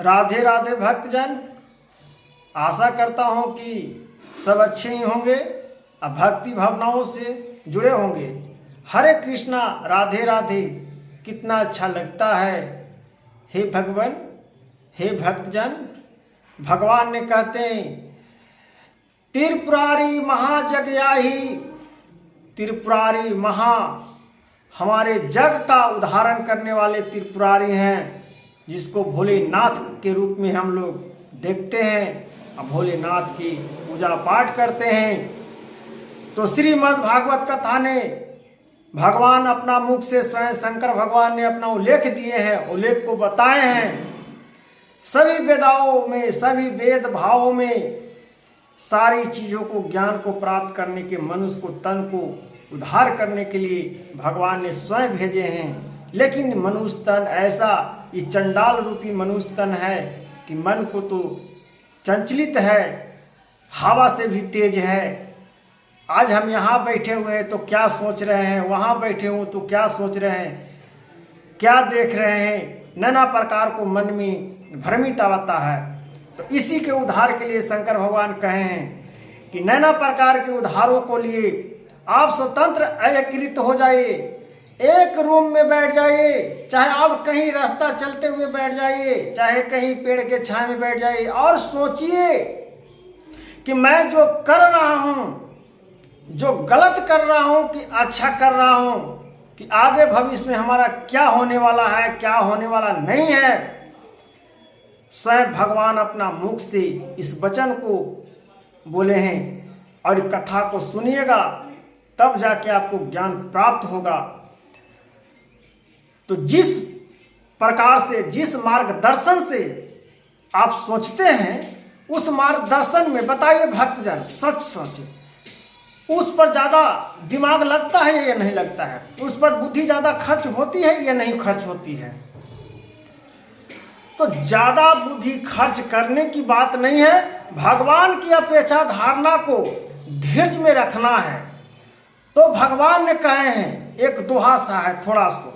राधे राधे भक्तजन। आशा करता हूँ कि सब अच्छे ही होंगे और भक्ति भावनाओं से जुड़े होंगे। हरे कृष्णा राधे राधे कितना अच्छा लगता है। हे भगवान, हे भक्तजन, भगवान ने कहते हैं त्रिपुरारी महाजगयाही, त्रिपुरारी महा हमारे जग का उद्धारण करने वाले त्रिपुरारी हैं, जिसको भोलेनाथ के रूप में हम लोग देखते हैं और भोलेनाथ की पूजा पाठ करते हैं। तो श्रीमद् भागवत कथा ने भगवान अपना मुख से स्वयं शंकर भगवान ने अपना उल्लेख दिए हैं, उल्लेख को बताए हैं। सभी वेदाओं में, सभी वेद भावों में सारी चीज़ों को, ज्ञान को प्राप्त करने के, मनुष्य को, तन को उद्धार करने के लिए भगवान ने स्वयं भेजे हैं। लेकिन मनुष्य तन ऐसा, ये चंडाल रूपी मनुष्य तन है कि मन को तो चंचलित है, हवा से भी तेज है। आज हम यहाँ बैठे हुए हैं तो क्या सोच रहे हैं, वहाँ बैठे हो तो क्या सोच रहे हैं, क्या देख रहे हैं, नाना प्रकार को मन में भ्रमित आता है। तो इसी के उद्धार के लिए शंकर भगवान कहे हैं कि नाना प्रकार के उद्धारों को लिए आप स्वतंत्र एकीकृत हो जाइए, एक रूम में बैठ जाइए, चाहे आप कहीं रास्ता चलते हुए बैठ जाइए, चाहे कहीं पेड़ के छाए में बैठ जाइए और सोचिए कि मैं जो कर रहा हूँ, जो गलत कर रहा हूँ कि अच्छा कर रहा हूँ, कि आगे भविष्य में हमारा क्या होने वाला है, क्या होने वाला नहीं है। स्वयं भगवान अपना मुख से इस वचन को बोले हैं और कथा को सुनिएगा, तब जाके आपको ज्ञान प्राप्त होगा। तो जिस प्रकार से, जिस मार्गदर्शन से आप सोचते हैं, उस मार्गदर्शन में बताइए भक्तजन, सच सच उस पर ज़्यादा दिमाग लगता है या नहीं लगता है, उस पर बुद्धि ज़्यादा खर्च होती है या नहीं खर्च होती है। तो ज़्यादा बुद्धि खर्च करने की बात नहीं है, भगवान की अपेक्षा धारणा को धीरज में रखना है। तो भगवान ने कहे हैं, एक दोहा सा है थोड़ा सा,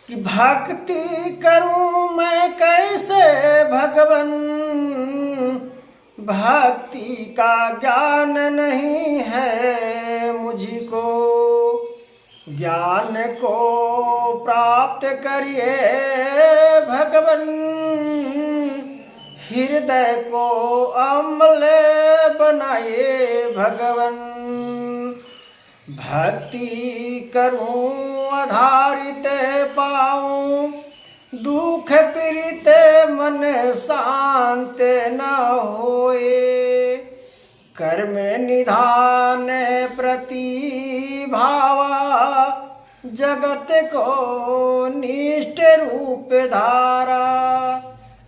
कि भक्ति करूं मैं कैसे भगवन, भक्ति का ज्ञान नहीं है मुझको, ज्ञान को प्राप्त करिए भगवन, हृदय को अम्ल बनाइए भगवन। भक्ति करूं आधारित पाऊं, दुख पीड़ित मन शांत न होए, कर्म निधान प्रति भावा, जगत को निष्ठ रूप धारा,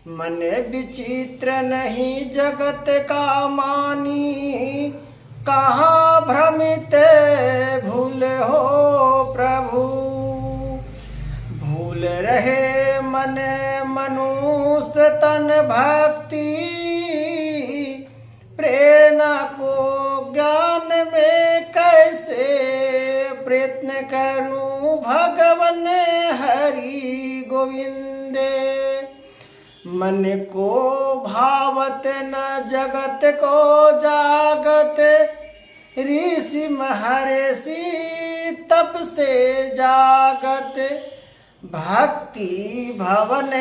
मन विचित्र नहीं जगत का मानी, कहाँ भ्रमित भूल हो प्रभु, भूल रहे मन मनुष्य तन भक्ति, प्रेरणा को ज्ञान में कैसे प्रयत्न करूं भगवन हरि गोविंदे, मन को भावत न जगत को जागत, ऋषि महर्षि तप से जागत, भक्ति भवन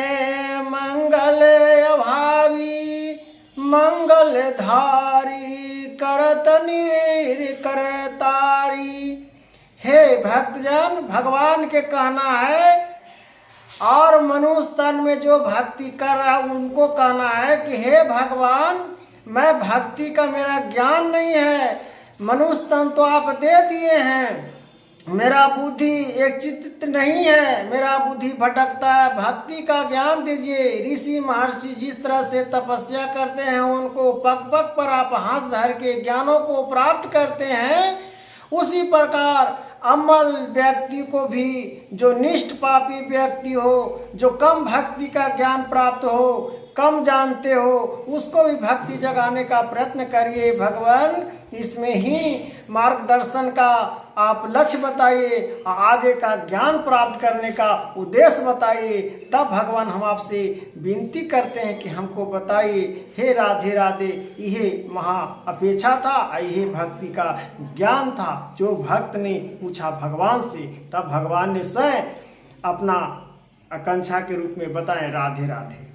मंगल अभावी, मंगल धारी करत नीर करतारी। हे भक्तजन, भगवान के कहना है, और मनुष्य तन में जो भक्ति कर रहा है उनको कहना है कि हे भगवान, मैं भक्ति का मेरा ज्ञान नहीं है, मनुष्य तन तो आप दे दिए हैं, मेरा बुद्धि एक चित्त नहीं है, मेरा बुद्धि भटकता है, भक्ति का ज्ञान दीजिए। ऋषि महर्षि जिस तरह से तपस्या करते हैं, उनको पग पग पर आप हाथ धर के ज्ञानों को प्राप्त करते हैं, उसी प्रकार अमल व्यक्ति को भी, जो निष्ठ पापी व्यक्ति हो, जो कम भक्ति का ज्ञान प्राप्त हो, कम जानते हो उसको भी भक्ति जगाने का प्रयत्न करिए। भगवान इसमें ही मार्गदर्शन का आप लक्ष्य बताइए, आगे का ज्ञान प्राप्त करने का उद्देश्य बताइए। तब भगवान हम आपसे विनती करते हैं कि हमको बताइए। हे राधे राधे, यह महा अपेक्षा था, यह भक्ति का ज्ञान था जो भक्त ने पूछा भगवान से। तब भगवान ने स्वयं अपना आकांक्षा के रूप में बताएं। राधे राधे।